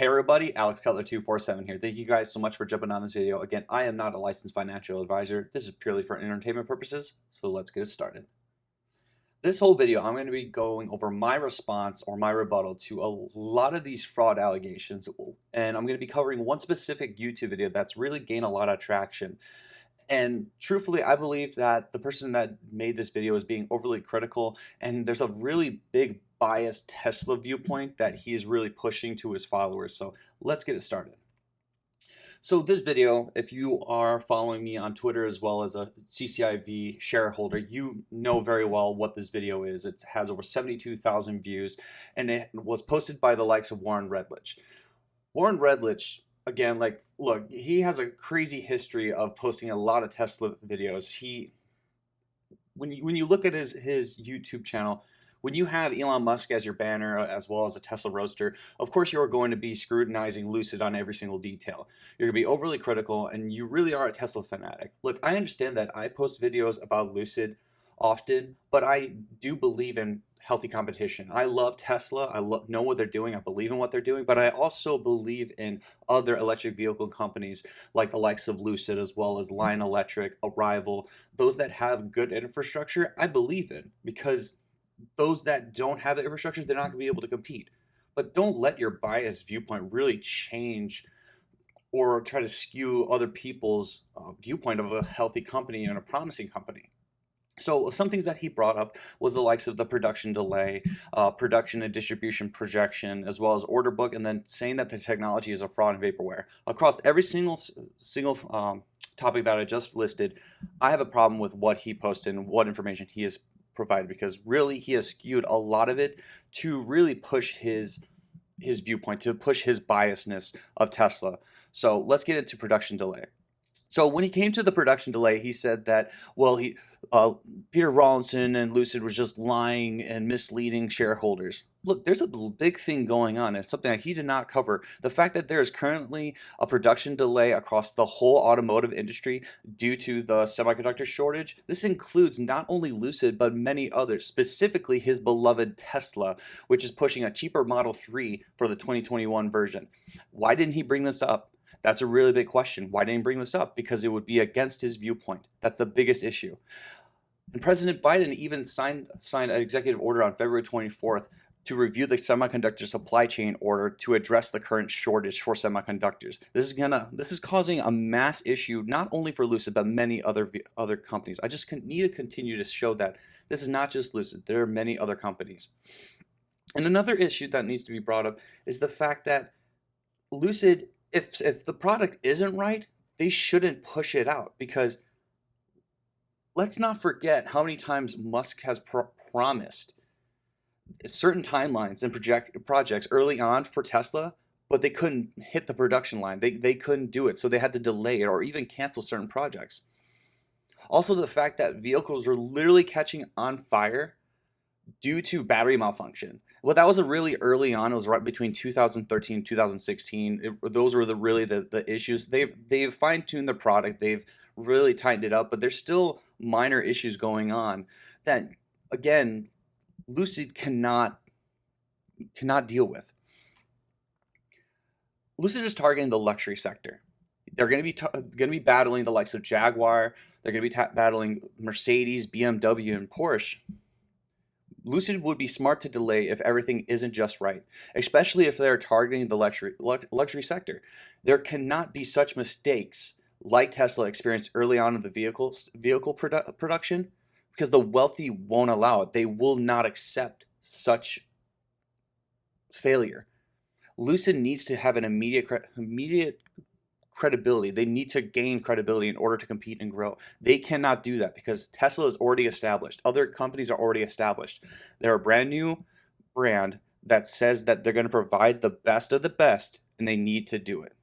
Hey everybody, Alex Cutler 247 here. Thank you guys so much for jumping on this video. Again, I am not a licensed financial advisor. This is purely for entertainment purposes, so let's get it started. This whole video, I'm going to be going over my response or my rebuttal to a lot of these fraud allegations, and I'm going to be covering one specific YouTube video that's really gained a lot of traction. And truthfully, I believe that the person that made this video is being overly critical, and there's a really big biased Tesla viewpoint that he's really pushing to his followers. So let's get it started. So this video, if you are following me on Twitter as well as a CCIV shareholder, you know very well what this video is. It has over 72,000 views, and it was posted by the likes of Warren Redlich. Warren Redlich, again, look, he has a crazy history of posting a lot of Tesla videos. When you look at his YouTube channel, when you have Elon Musk as your banner as well as a Tesla Roadster, of course you're going to be scrutinizing Lucid on every single detail. You're going to be overly critical, and you really are a Tesla fanatic. Look, I understand that I post videos about Lucid often, but I do believe in healthy competition. I love Tesla. I know what they're doing. I believe in what they're doing, but I also believe in other electric vehicle companies like the likes of Lucid as well as Lion Electric, Arrival, those that have good infrastructure. I believe in, because those that don't have the infrastructure, they're not going to be able to compete. But don't let your biased viewpoint really change or try to skew other people's viewpoint of a healthy company and a promising company. So some things that he brought up was the likes of the production delay, production and distribution projection, as well as order book, and then saying that the technology is a fraud in vaporware. Across every single topic that I just listed, I have a problem with what he posted and what information he has provided, because really he has skewed a lot of it to really push his viewpoint, to push his biasness of Tesla. So let's get into production delay. So when he came to the production delay, he said that, well, Peter Rawlinson and Lucid was just lying and misleading shareholders. Look, there's a big thing going on, and something that he did not cover. The fact that there is currently a production delay across the whole automotive industry due to the semiconductor shortage. This includes not only Lucid, but many others, specifically his beloved Tesla, which is pushing a cheaper Model 3 for the 2021 version. Why didn't he bring this up? That's a really big question. Why didn't he bring this up? Because it would be against his viewpoint. That's the biggest issue. And President Biden even signed an executive order on February 24th to review the semiconductor supply chain order to address the current shortage for semiconductors. This is causing a mass issue not only for Lucid but many other companies. I just need to continue to show that this is not just Lucid. There are many other companies. And another issue that needs to be brought up is the fact that Lucid, if the product isn't right, they shouldn't push it out, because let's not forget how many times Musk has promised certain timelines and projects early on for Tesla, but they couldn't hit the production line. They couldn't do it, so they had to delay it or even cancel certain projects. Also, the fact that vehicles are literally catching on fire due to battery malfunction. Well, that was a really early on. It was right between 2013 and 2016. Those were the issues. They've fine-tuned the product. They've really tightened it up, but there's still minor issues going on that, again, Lucid cannot deal with. Lucid is targeting the luxury sector. They're going to be battling the likes of Jaguar. They're going to be battling Mercedes, BMW, and Porsche. Lucid would be smart to delay if everything isn't just right, especially if they're targeting the luxury sector. There cannot be such mistakes like Tesla experienced early on in the vehicle production, because the wealthy won't allow it. They will not accept such failure. Lucid needs to have an immediate credibility. They need to gain credibility in order to compete and grow. They cannot do that because Tesla is already established. Other companies are already established. They're a brand new brand that says that they're going to provide the best of the best, and they need to do it.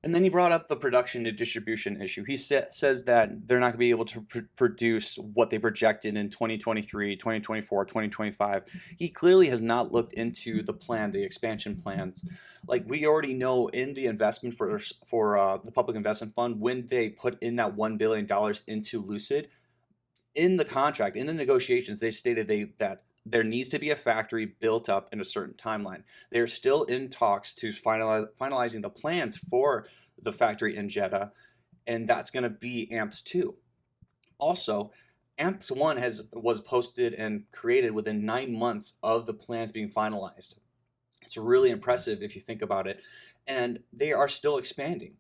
And then he brought up the production and distribution issue. He says that they're not going to be able to produce what they projected in 2023, 2024, 2025. He clearly has not looked into the expansion plans. Like, we already know in the investment for the public investment fund, when they put in that $1 billion into Lucid, in the contract, in the negotiations, they stated that there needs to be a factory built up in a certain timeline. They're still in talks to finalizing the plans for the factory in Jeddah, and that's going to be AMPS 2. Also, AMPS 1 was posted and created within 9 months of the plans being finalized. It's really impressive if you think about it, and they are still expanding.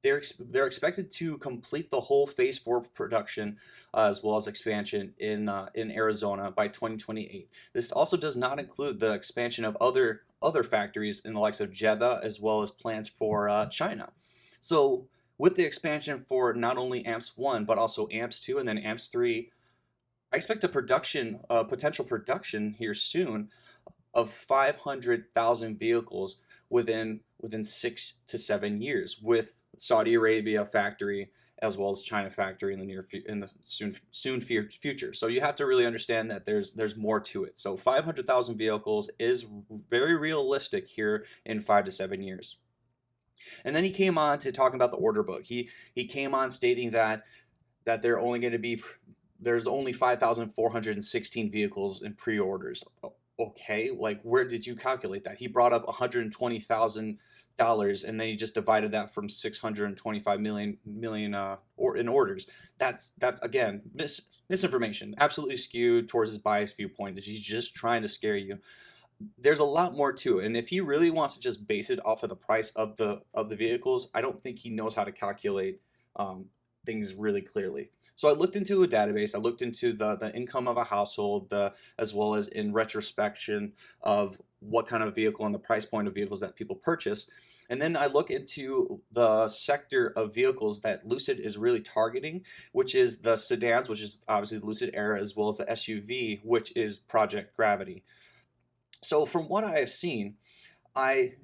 They're expected to complete the whole Phase 4 production as well as expansion in Arizona by 2028. This also does not include the expansion of other factories in the likes of Jeddah as well as plans for China. So with the expansion for not only AMPS 1 but also AMPS 2 and then AMPS 3, I expect a potential production here soon of 500,000 vehicles within 6 to 7 years, with Saudi Arabia factory as well as China factory in the soon future. So you have to really understand that there's more to it. So 500,000 vehicles is very realistic here in 5 to 7 years. And then he came on to talking about the order book. He came on stating that there's only 5,416 vehicles in pre-orders. Okay, like where did you calculate that? He brought up $120,000, and then he just divided that from 625 million in orders. That's again misinformation, absolutely skewed towards his biased viewpoint. He's just trying to scare you. There's a lot more to it, and if he really wants to just base it off of the price of the vehicles, I don't think he knows how to calculate things really clearly. So I looked into a database. I looked into the income of a household, as well as in retrospection of what kind of vehicle and the price point of vehicles that people purchase. And then I look into the sector of vehicles that Lucid is really targeting, which is the sedans, which is obviously the Lucid Air, as well as the SUV, which is Project Gravity. So from what I have seen, I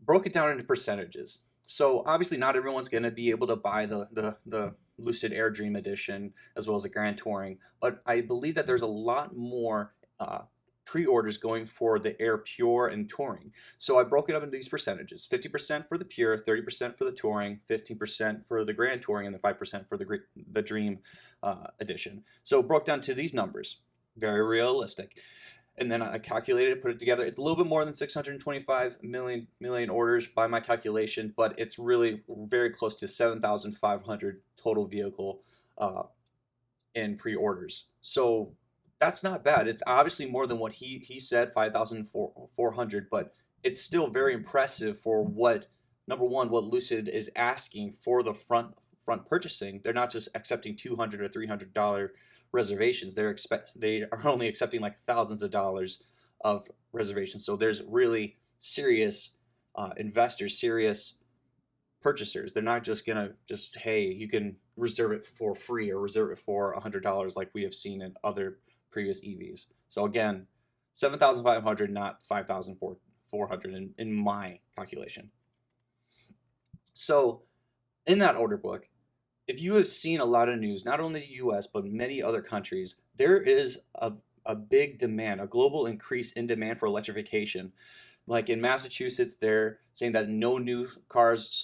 broke it down into percentages. So obviously not everyone's going to be able to buy the Lucid Air Dream Edition as well as the Grand Touring, but I believe that there's a lot more pre-orders going for the Air Pure and Touring. So I broke it up into these percentages: 50% for the Pure, 30% for the Touring, 15% for the Grand Touring, and then 5% for the Dream Edition. So it broke down to these numbers, very realistic. And then I calculated it, put it together. It's a little bit more than 625 million orders by my calculation, but it's really very close to 7,500 total vehicle in pre-orders. So that's not bad. It's obviously more than what he said, 5,400, but it's still very impressive for what, number one, what Lucid is asking for the front purchasing. They're not just accepting $200 or $300 reservations. They are only accepting like thousands of dollars of reservations. So there's really serious investors, serious purchasers. They're not just gonna hey, you can reserve it for free or reserve it for $100 like we have seen in other previous EVs. So again, 7,500, not 5,400 in my calculation. So in that order book, if you have seen a lot of news, not only the US, but many other countries, there is a big demand, a global increase in demand for electrification. Like in Massachusetts, they're saying that no new cars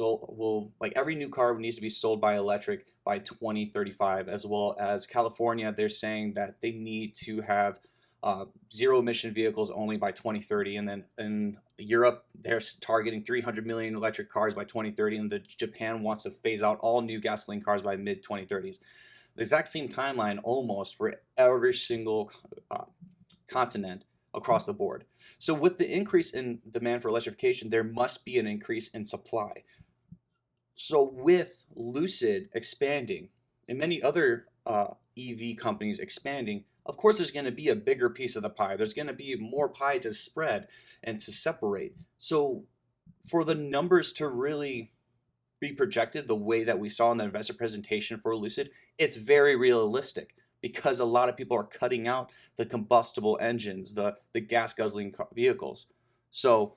every new car needs to be sold by electric by 2035, as well as California, they're saying that they need to have zero emission vehicles only by 2030. And then in Europe, they're targeting 300 million electric cars by 2030. And Japan wants to phase out all new gasoline cars by mid 2030s. The exact same timeline almost for every single continent across the board. So with the increase in demand for electrification, there must be an increase in supply. So with Lucid expanding and many other EV companies expanding, of course there's going to be a bigger piece of the pie. There's going to be more pie to spread and to separate. So for the numbers to really be projected the way that we saw in the investor presentation for Lucid, it's very realistic, because a lot of people are cutting out the combustible engines, the gas guzzling vehicles. So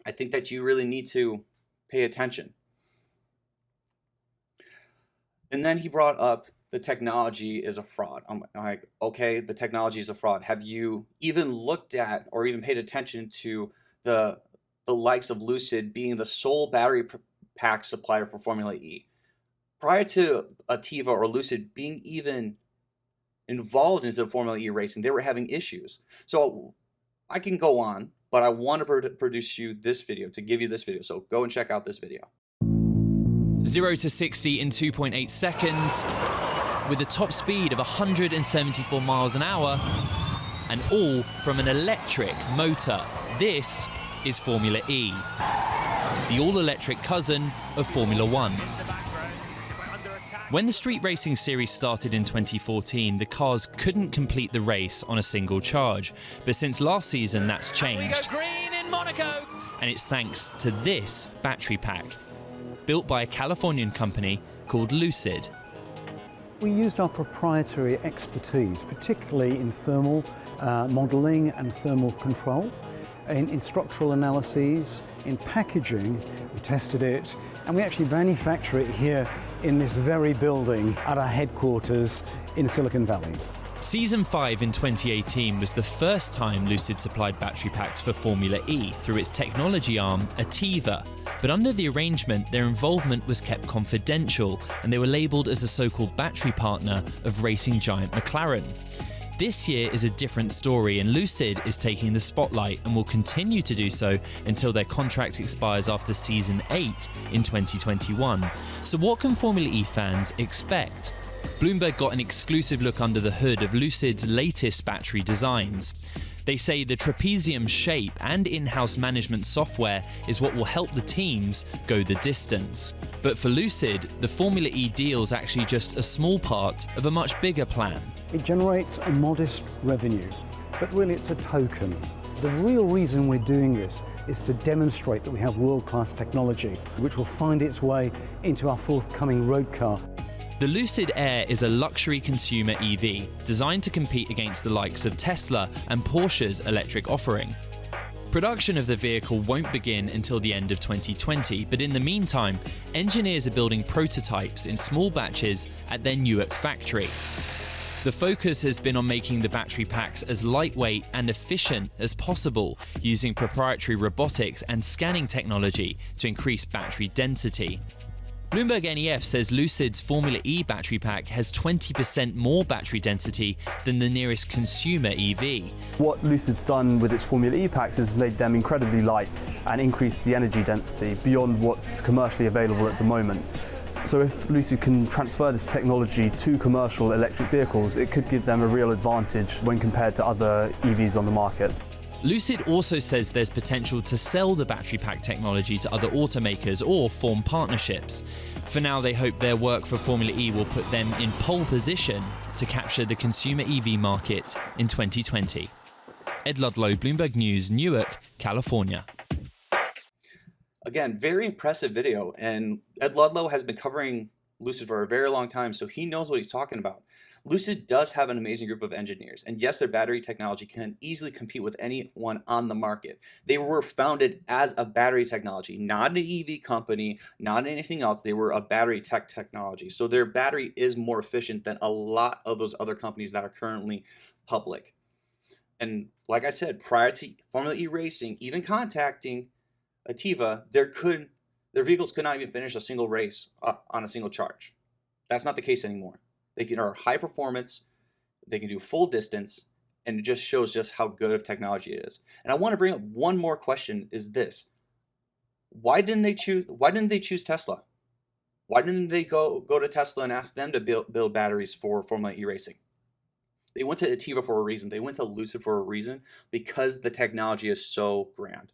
I think that you really need to pay attention. And then he brought up the technology is a fraud. I'm like, okay, the technology is a fraud. Have you even looked at or even paid attention to the likes of Lucid being the sole battery pack supplier for Formula E? Prior to Ativa or Lucid being even involved into Formula E racing, they were having issues. So I can go on, but I want to produce you this video, to give you this video. So go and check out this video. 0 to 60 in 2.8 seconds, with a top speed of 174 miles an hour, and all from an electric motor. This is Formula E, the all-electric cousin of Formula One. When the street racing series started in 2014, the cars couldn't complete the race on a single charge. But since last season, that's changed. Green in Monaco. And it's thanks to this battery pack, built by a Californian company called Lucid. We used our proprietary expertise, particularly in thermal modelling and thermal control, in structural analyses, in packaging. We tested it, and we actually manufacture it here in this very building at our headquarters in Silicon Valley. Season 5 in 2018 was the first time Lucid supplied battery packs for Formula E through its technology arm, Ativa. But under the arrangement, their involvement was kept confidential, and they were labelled as a so-called battery partner of racing giant McLaren. This year is a different story, and Lucid is taking the spotlight and will continue to do so until their contract expires after Season 8 in 2021. So what can Formula E fans expect? Bloomberg got an exclusive look under the hood of Lucid's latest battery designs. They say the trapezium shape and in-house management software is what will help the teams go the distance. But for Lucid, the Formula E deal's actually just a small part of a much bigger plan. It generates a modest revenue, but really it's a token. The real reason we're doing this is to demonstrate that we have world-class technology, which will find its way into our forthcoming road car. The Lucid Air is a luxury consumer EV designed to compete against the likes of Tesla and Porsche's electric offering. Production of the vehicle won't begin until the end of 2020, but in the meantime, engineers are building prototypes in small batches at their Newark factory. The focus has been on making the battery packs as lightweight and efficient as possible, using proprietary robotics and scanning technology to increase battery density. Bloomberg NEF says Lucid's Formula E battery pack has 20% more battery density than the nearest consumer EV. What Lucid's done with its Formula E packs has made them incredibly light and increased the energy density beyond what's commercially available at the moment. So if Lucid can transfer this technology to commercial electric vehicles, it could give them a real advantage when compared to other EVs on the market. Lucid also says there's potential to sell the battery pack technology to other automakers or form partnerships. For now, they hope their work for Formula E will put them in pole position to capture the consumer EV market in 2020. Ed Ludlow, Bloomberg News, Newark, California. Again, very impressive video, and Ed Ludlow has been covering Lucid for a very long time, so he knows what he's talking about. Lucid does have an amazing group of engineers, and yes, their battery technology can easily compete with anyone on the market. They were founded as a battery technology, not an EV company, not anything else. They were a battery technology, so their battery is more efficient than a lot of those other companies that are currently public. And like I said, prior to Formula E racing, even contacting Ativa, their vehicles could not even finish a single race on a single charge. That's not the case anymore. They are high performance, they can do full distance, and it just shows just how good of technology it is. And I want to bring up one more question, is this. Why didn't they choose Tesla? Why didn't they go to Tesla and ask them to build batteries for Formula E racing? They went to Ativa for a reason. They went to Lucid for a reason, because the technology is so grand.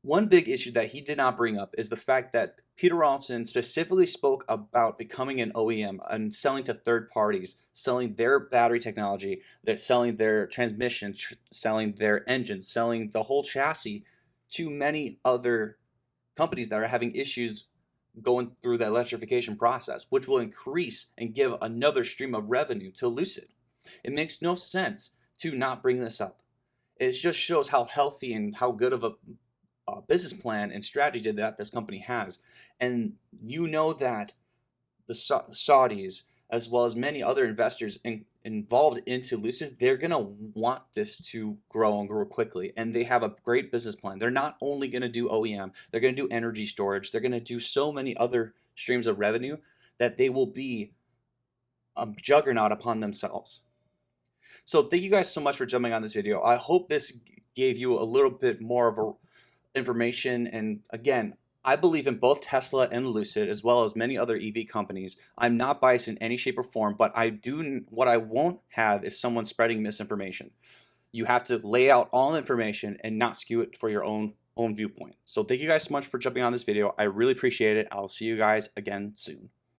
One big issue that he did not bring up is the fact that Peter Rawlinson specifically spoke about becoming an OEM and selling to third parties, selling their battery technology, selling their transmission, selling their engines, selling the whole chassis to many other companies that are having issues going through the electrification process, which will increase and give another stream of revenue to Lucid. It makes no sense to not bring this up. It just shows how healthy and how good of a business plan and strategy that this company has. And you know that the Saudis, as well as many other investors involved into Lucid, they're going to want this to grow and grow quickly. And they have a great business plan. They're not only going to do OEM, they're going to do energy storage. They're going to do so many other streams of revenue that they will be juggernaut upon themselves. So thank you guys so much for jumping on this video. I hope this gave you a little bit more of information. And again, I believe in both Tesla and Lucid, as well as many other EV companies. I'm not biased in any shape or form, but what I won't have is someone spreading misinformation. You have to lay out all information and not skew it for your own viewpoint. So thank you guys so much for jumping on this video. I really appreciate it. I'll see you guys again soon.